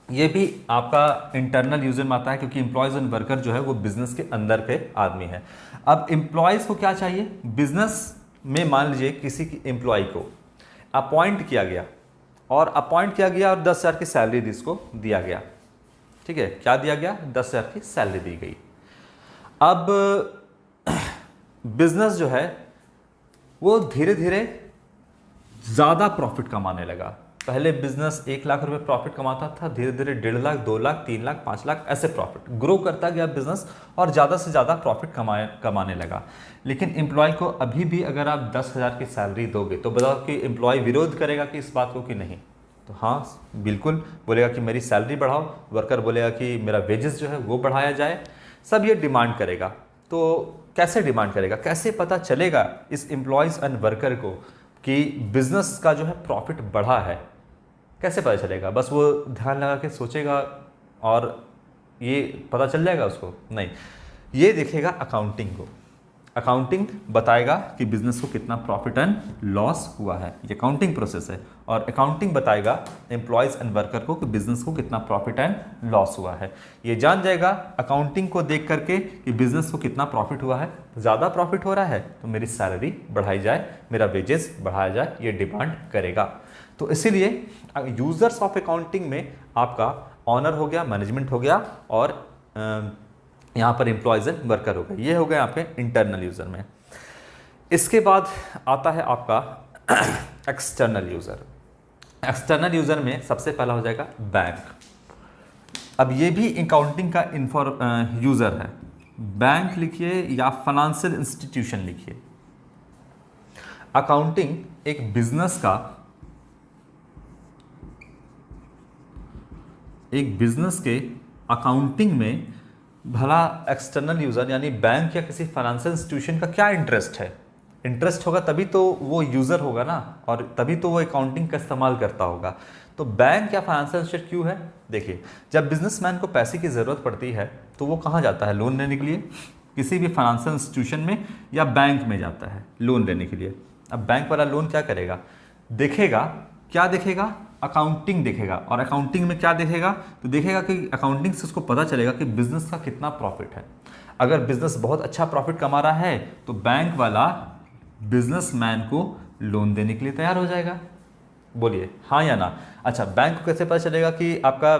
ये भी आपका इंटरनल यूजर में आता है, क्योंकि एम्प्लॉयज़ एंड वर्कर जो है वो बिजनेस के अंदर के आदमी है। अब एम्प्लॉयज़ को क्या चाहिए? बिजनेस में मान लीजिए किसी की एम्प्लॉय को अपॉइंट किया गया, और 10,000 की सैलरी इसको दिया गया। ठीक है, क्या दिया गया? 10,000 की सैलरी दी गई। अब बिजनेस जो है वो धीरे धीरे ज़्यादा प्रॉफिट कमाने लगा। पहले बिजनेस 1 लाख रुपए प्रॉफिट कमाता था, धीरे धीरे 1.5 लाख, 2 लाख, 3 लाख, 5 लाख ऐसे प्रॉफिट ग्रो करता गया बिजनेस, और ज़्यादा से ज़्यादा प्रॉफिट कमाने लगा। लेकिन एम्प्लॉय को अभी भी अगर आप 10,000 की सैलरी दोगे तो बताओ कि एम्प्लॉय विरोध करेगा कि इस बात को कि नहीं? तो हाँ, बिल्कुल बोलेगा कि मेरी सैलरी बढ़ाओ। वर्कर बोलेगा कि मेरा वेजेस जो है वो बढ़ाया जाए। सब ये डिमांड करेगा। तो कैसे डिमांड करेगा? कैसे पता चलेगा इस एम्प्लॉयज़ एंड वर्कर को कि बिजनेस का जो है प्रॉफिट बढ़ा है? कैसे पता चलेगा? बस वो ध्यान लगा के सोचेगा और ये पता चल जाएगा उसको? नहीं, ये देखेगा अकाउंटिंग को। अकाउंटिंग बताएगा कि बिजनेस को कितना प्रॉफिट एंड लॉस हुआ है, ये अकाउंटिंग प्रोसेस है। और अकाउंटिंग बताएगा एम्प्लॉयज़ एंड वर्कर को कि बिजनेस को कितना प्रॉफिट एंड लॉस हुआ है। ये जान जाएगा अकाउंटिंग को देख करके कि बिजनेस को कितना प्रॉफिट हुआ है। ज़्यादा प्रॉफिट हो रहा है तो मेरी सैलरी बढ़ाई जाए, मेरा वेजेस बढ़ाया जाए, ये डिमांड करेगा। तो इसीलिए यूजर्स ऑफ अकाउंटिंग में आपका ऑनर हो गया, मैनेजमेंट हो गया, और यहाँ पर एम्प्लॉयज़ एंड वर्कर हो गए। ये हो गए आपके इंटरनल यूज़र में। इसके बाद आता है आपका एक्सटर्नल यूज़र। एक्सटर्नल यूज़र में सबसे पहला हो जाएगा बैंक। अब ये भी अकाउंटिंग का यूज़र है। बैंक लिखिए या फाइनेंशियल इंस्टीट्यूशन लिखिए। अकाउंटिंग एक बिजनेस के अकाउंटिंग में भला एक्सटर्नल यूज़र यानी बैंक या किसी फाइनेंशियल इंस्टीट्यूशन का क्या इंटरेस्ट है? इंटरेस्ट होगा तभी तो वो यूज़र होगा ना, और तभी तो वो अकाउंटिंग का इस्तेमाल करता होगा। तो बैंक या फाइनेंशियल इंस्टीट्यूशन क्यों है? देखिए, जब बिजनेसमैन को पैसे की ज़रूरत पड़ती है तो वो कहाँ जाता है लोन लेने के लिए? किसी भी फाइनेंशियल इंस्टीट्यूशन में या बैंक में जाता है लोन लेने के लिए। अब बैंक वाला लोन क्या करेगा? देखेगा, क्या देखेगा? अकाउंटिंग देखेगा। और अकाउंटिंग में क्या देखेगा? तो देखेगा कि अकाउंटिंग से उसको पता चलेगा कि बिजनेस का कितना प्रॉफिट है। अगर बिजनेस बहुत अच्छा प्रॉफिट कमा रहा है तो बैंक वाला बिजनेसमैन को लोन देने के लिए तैयार हो जाएगा। बोलिए हाँ या ना? अच्छा, बैंक को कैसे पता चलेगा कि आपका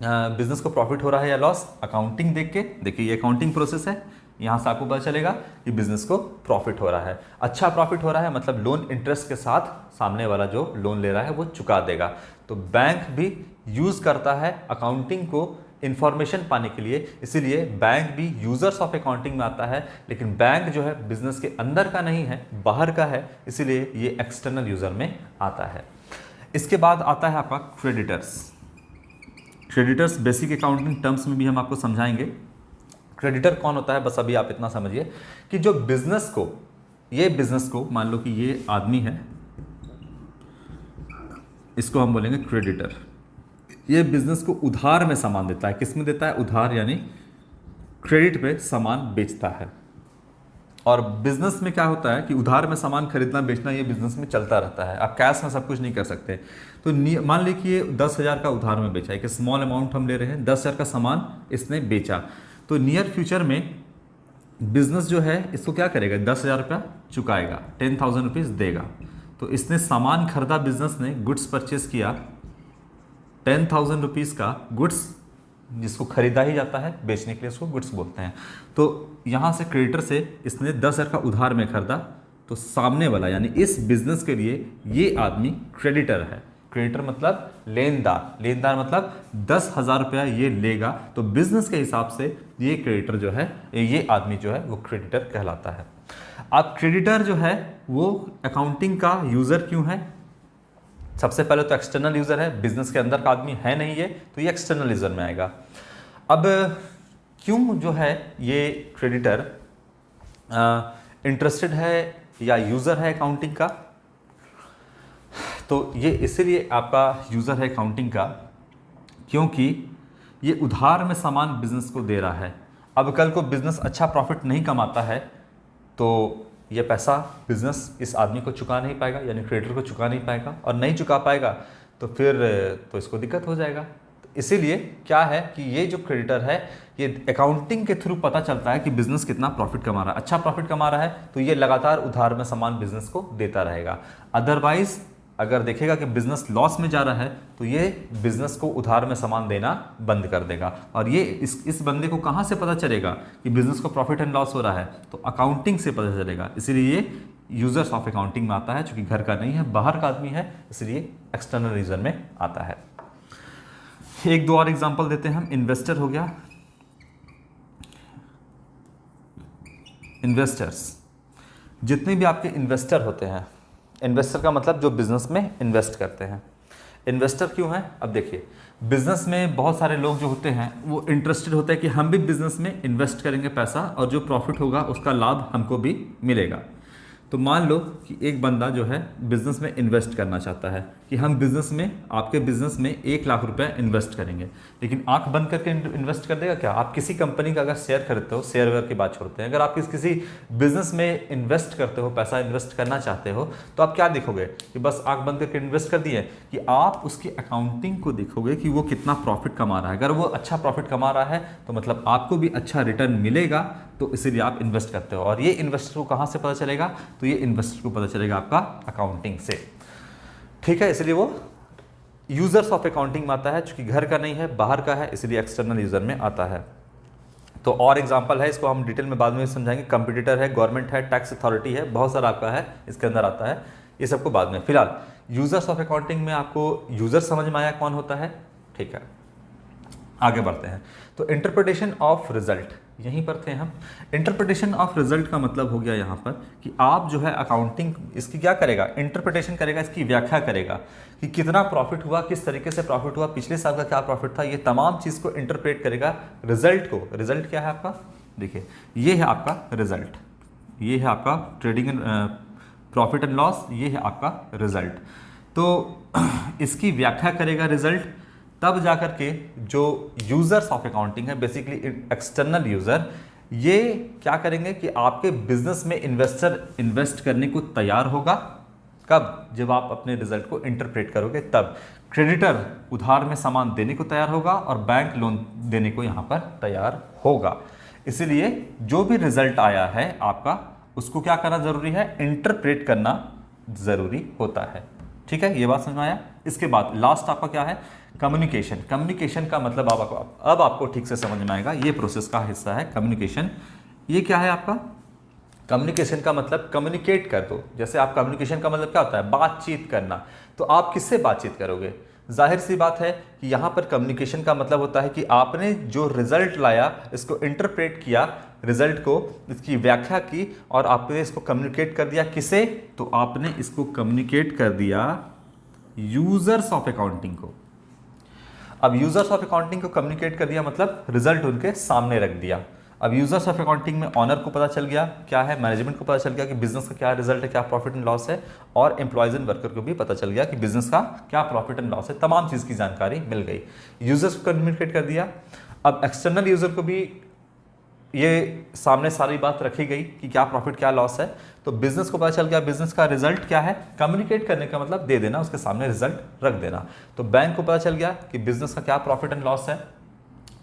बिजनेस को प्रॉफिट हो रहा है या लॉस, अकाउंटिंग देख के, देखिए ये अकाउंटिंग प्रोसेस है, यहाँ से आपको पता चलेगा कि बिजनेस को प्रॉफिट हो रहा है। अच्छा प्रॉफिट हो रहा है मतलब लोन इंटरेस्ट के साथ सामने वाला जो लोन ले रहा है वो चुका देगा। तो बैंक भी यूज़ करता है अकाउंटिंग को इंफॉर्मेशन पाने के लिए, इसीलिए बैंक भी यूजर्स ऑफ अकाउंटिंग में आता है। लेकिन बैंक जो है बिजनेस के अंदर का नहीं है, बाहर का है, इसीलिए ये एक्सटर्नल यूजर में आता है। इसके बाद आता है आपका creditors. Creditors basic accounting terms में भी हम आपको समझाएंगे। क्रेडिटर कौन होता है, बस अभी आप इतना समझिए कि जो बिजनेस को, ये बिजनेस को मान लो कि ये आदमी है, इसको हम बोलेंगे क्रेडिटर। ये बिजनेस को उधार में सामान देता है। किस में देता है? उधार, यानी क्रेडिट पे सामान बेचता है। और बिजनेस में क्या होता है कि उधार में सामान खरीदना बेचना ये बिजनेस में चलता रहता है, आप कैश में सब कुछ नहीं कर सकते। तो मान लीजिए कि ये 10,000 का उधार में बेचा, एक स्मॉल अमाउंट हम ले रहे हैं, 10,000 का सामान इसने बेचा, तो नियर फ्यूचर में बिजनेस जो है इसको क्या करेगा, 10,000 रुपया चुकाएगा, 10,000 रुपीज़ देगा। तो इसने सामान खरीदा, बिजनेस ने गुड्स परचेज किया, 10,000 रुपीज़ का गुड्स, जिसको खरीदा ही जाता है बेचने के लिए, उसको गुड्स बोलते हैं। तो यहाँ से क्रेडिटर से इसने 10,000 का उधार में खरीदा, तो सामने वाला यानी इस बिजनेस के लिए ये आदमी क्रेडिटर है। क्रेडिटर मतलब लेनदार, लेनदार मतलब 10,000 रुपया ये लेगा, तो बिजनेस के हिसाब से ये क्रेडिटर जो है, ये आदमी जो है वो क्रेडिटर कहलाता है। अब क्रेडिटर जो है वो अकाउंटिंग का यूज़र क्यों है? सबसे पहले तो एक्सटर्नल यूज़र है, बिजनेस के अंदर का आदमी है नहीं ये, तो ये एक्सटर्नल यूज़र में आएगा। अब क्यों जो है ये क्रेडिटर इंटरेस्टेड है या यूज़र है अकाउंटिंग का? तो ये इसीलिए आपका यूज़र है अकाउंटिंग का क्योंकि ये उधार में सामान बिजनेस को दे रहा है। अब कल को बिजनेस अच्छा प्रॉफिट नहीं कमाता है तो ये पैसा बिजनेस इस आदमी को चुका नहीं पाएगा, यानी क्रेडिटर को चुका नहीं पाएगा, और नहीं चुका पाएगा तो फिर तो इसको दिक्कत हो जाएगा। तो इसीलिए क्या है कि ये जो क्रेडिटर है, ये अकाउंटिंग के थ्रू पता चलता है कि बिजनेस कितना प्रॉफिट कमा रहा है। अच्छा प्रॉफिट कमा रहा है तो ये लगातार उधार में सामान बिजनेस को देता रहेगा। अदरवाइज अगर देखेगा कि बिजनेस लॉस में जा रहा है तो ये बिजनेस को उधार में सामान देना बंद कर देगा। और ये इस बंदे को कहाँ से पता चलेगा कि बिजनेस को प्रॉफिट एंड लॉस हो रहा है? तो अकाउंटिंग से पता चलेगा। इसीलिए ये यूजर्स ऑफ अकाउंटिंग में आता है, चूंकि घर का नहीं है, बाहर का आदमी है, इसलिए एक्सटर्नल रीजन में आता है। एक दो और एग्जाम्पल देते हैं हम। इन्वेस्टर हो गया, इन्वेस्टर्स, जितने भी आपके इन्वेस्टर होते हैं, इन्वेस्टर का मतलब जो बिजनेस में इन्वेस्ट करते हैं। इन्वेस्टर क्यों है? अब देखिए, बिजनेस में बहुत सारे लोग जो होते हैं वो इंटरेस्टेड होते हैं कि हम भी बिजनेस में इन्वेस्ट करेंगे पैसा, और जो प्रॉफिट होगा उसका लाभ हमको भी मिलेगा। तो मान लो कि एक बंदा जो है बिजनेस में इन्वेस्ट करना चाहता है कि हम बिजनेस में, आपके बिजनेस में 1 लाख रुपए इन्वेस्ट करेंगे, लेकिन आंख बंद करके इन्वेस्ट कर देगा क्या? आप किसी कंपनी का अगर शेयर खरीदते हो, शेयर वेयर की बात छोड़ते हैं, अगर आप किसी बिजनेस में इन्वेस्ट करते हो, पैसा इन्वेस्ट करना चाहते हो, तो आप क्या देखोगे कि बस आंख बंद करके इन्वेस्ट कर दिए, कि आप उसकी अकाउंटिंग को देखोगे कि वो कितना प्रॉफिट कमा रहा है। अगर वो अच्छा प्रॉफिट कमा रहा है तो मतलब आपको भी अच्छा रिटर्न मिलेगा, तो इसीलिए आप इन्वेस्ट करते हो। और ये इन्वेस्टर को कहाँ से पता चलेगा? तो ये इन्वेस्टर को पता चलेगा आपका अकाउंटिंग से। ठीक है, इसलिए वो यूजर्स ऑफ अकाउंटिंग में आता है, चूंकि घर का नहीं है, बाहर का है, इसलिए एक्सटर्नल यूजर में आता है। तो और एग्जांपल है, इसको हम डिटेल में बाद में समझाएंगे। कंपटीटर है, गवर्नमेंट है, टैक्स अथॉरिटी है, बहुत सारा आपका है इसके अंदर आता है, ये सबको बाद में। फिलहाल यूजर्स ऑफ अकाउंटिंग में आपको यूजर समझ में आया कौन होता है? ठीक है, आगे बढ़ते हैं। तो इंटरप्रिटेशन ऑफ रिजल्ट, यहीं पर थे हम। इंटरप्रिटेशन ऑफ रिजल्ट का मतलब हो गया यहाँ पर कि आप जो है अकाउंटिंग इसकी क्या करेगा? इंटरप्रिटेशन करेगा, इसकी व्याख्या करेगा कि कितना प्रॉफिट हुआ, किस तरीके से प्रॉफिट हुआ, पिछले साल का क्या प्रॉफिट था, ये तमाम चीज़ को इंटरप्रेट करेगा रिजल्ट को। रिजल्ट क्या है आपका? देखिए, ये है आपका रिजल्ट, ये है आपका trading and profit and loss, ये है आपका रिजल्ट। तो इसकी व्याख्या करेगा रिजल्ट, तब जाकर के जो यूजर्स ऑफ अकाउंटिंग है, बेसिकली एक्सटर्नल यूजर, ये क्या करेंगे कि आपके बिजनेस में इन्वेस्टर इन्वेस्ट करने को तैयार होगा। कब? जब आप अपने रिजल्ट को इंटरप्रेट करोगे तब। क्रेडिटर उधार में सामान देने को तैयार होगा और बैंक लोन देने को यहाँ पर तैयार होगा। इसीलिए जो भी रिजल्ट आया है आपका, उसको क्या करना जरूरी है? इंटरप्रेट करना जरूरी होता है। ठीक है, ये बात समझ में आया। इसके बाद लास्ट आपका क्या है, कम्युनिकेशन। कम्युनिकेशन का मतलब अब आपको ठीक से समझ में आएगा, ये प्रोसेस का हिस्सा है कम्युनिकेशन। ये क्या है आपका, कम्युनिकेशन का मतलब कम्युनिकेट कर दो। जैसे आप कम्युनिकेशन का मतलब क्या होता है, बातचीत करना। तो आप किससे बातचीत करोगे, जाहिर सी बात है कि यहाँ पर कम्युनिकेशन का मतलब होता है कि आपने जो रिजल्ट लाया इसको इंटरप्रेट किया, रिजल्ट को, इसकी व्याख्या की और आपने इसको कम्युनिकेट कर दिया किसे, तो आपने इसको कम्युनिकेट कर दिया यूजर्स ऑफ अकाउंटिंग को। अब यूजर्स ऑफ अकाउंटिंग को कम्युनिकेट कर दिया मतलब रिजल्ट उनके सामने रख दिया। अब यूजर्स ऑफ अकाउंटिंग में ऑनर को पता चल गया क्या है, मैनेजमेंट को पता चल गया कि बिजनेस का क्या रिजल्ट है, क्या प्रॉफिट एंड लॉस है, और एम्प्लॉयज एंड वर्कर को भी पता चल गया कि बिजनेस का क्या प्रॉफिट एंड लॉस है। तमाम चीज़ की जानकारी मिल गई, यूजर्स को कम्युनिकेट कर दिया। अब एक्सटर्नल यूजर को भी ये सामने सारी बात रखी गई कि क्या प्रॉफिट क्या लॉस है, तो बिजनेस को पता चल गया बिजनेस का रिजल्ट क्या है। कम्युनिकेट करने का मतलब दे देना, उसके सामने रिजल्ट रख देना। तो बैंक को पता चल गया कि बिजनेस का क्या प्रॉफिट एंड लॉस है,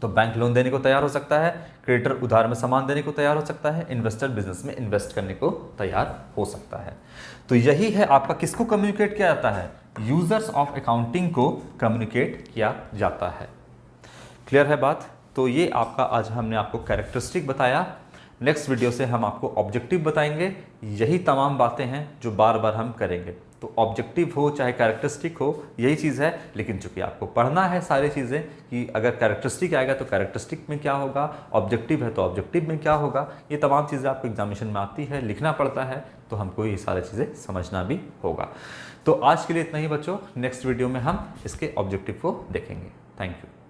तो बैंक लोन देने को तैयार हो सकता है, क्रेडिटर उधार में सामान देने को तैयार हो सकता है, इन्वेस्टर बिजनेस में इन्वेस्ट करने को तैयार हो सकता है। तो यही है आपका, किसको कम्युनिकेट किया जाता है, यूजर्स ऑफ अकाउंटिंग को कम्युनिकेट किया जाता है। क्लियर है बात। तो ये आपका आज हमने आपको कैरेक्टरिस्टिक बताया। नेक्स्ट वीडियो से हम आपको ऑब्जेक्टिव बताएंगे। यही तमाम बातें हैं जो बार बार हम करेंगे। तो ऑब्जेक्टिव हो चाहे कैरेक्टरिस्टिक हो, यही चीज़ है। लेकिन चूंकि आपको पढ़ना है सारी चीज़ें कि अगर कैरेक्टरिस्टिक आएगा तो कैरेक्टरिस्टिक में क्या होगा, ऑब्जेक्टिव है तो ऑब्जेक्टिव में क्या होगा, ये तमाम चीज़ें आपको एग्जामिनेशन में आती है, लिखना पड़ता है, तो हमको ये सारी चीज़ें समझना भी होगा। तो आज के लिए इतना ही बच्चों, नेक्स्ट वीडियो में हम इसके ऑब्जेक्टिव को देखेंगे। Thank you.